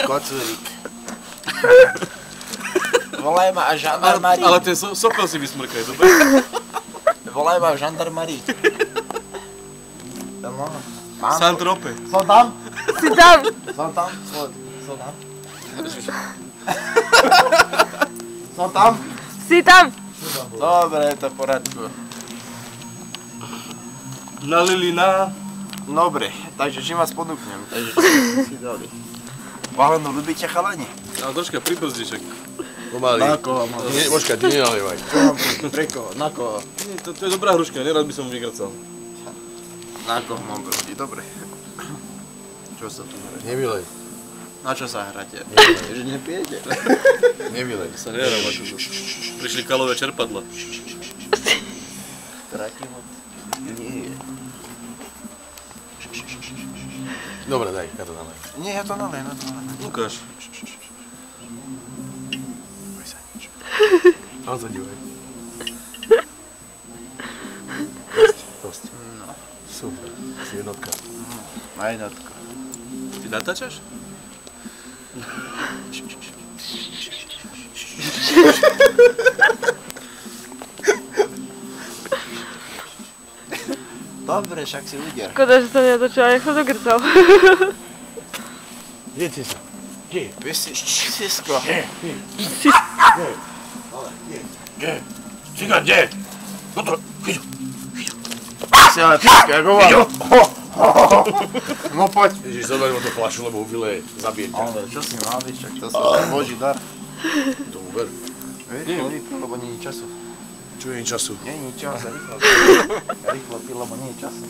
Kocúrik. Volaj ma a žandarmári. Ale ten sopel si vysmrkaj, dobre? Volaj ma žandarmári. Saint-Tropez. Som tam? Si tam. Som tam? Som tam? Som tam? Si tam. Dobre, je to v poradku. Nalili na... Dobre, takže čím vás ponúknem? Takže si dali. Váhonu, ľubíte chalani? Ale troška pribrzdiček. Pomaly. Na koho mám? Počkaj, ty nenalievaj. Čo mám? Pre koho? Na koho? To je dobrá hruška, nerad by som mu vygrcal. Na koho mám brodiť? Dobre. Čo sa tu hraje? Nevylej. Na čo sa hráte? Že nepijete? Nevylej. Sa nehrám, ako prišli kalové čerpadla. Tratím ho? Nie. Dobre, daj, ja to nalej. Nie, ja to nalej, na to nalej. Lukáš. Tam sa divaj. Dosť. No. Super, si jednotka. Na jednotku. Ty natáčaš? Dobre, však si udier. Škoda, že som netočila, jak som to grcal. Kde si sa? Kde? Sisko. Kde? Cigan, kde? No to, chyťo. Si ale Sisko, jak hovoril. No poď. Ježiš, zober mu tú fľašu, lebo ho vyleje, zabije ťa. Ale čo si mal, vieš, čak to sa Boží dar. Tomu ver. Vieš, lebo nie je času. Čo je času? Nie je čas, rýchlo. Rýchlo pil, lebo nie je času.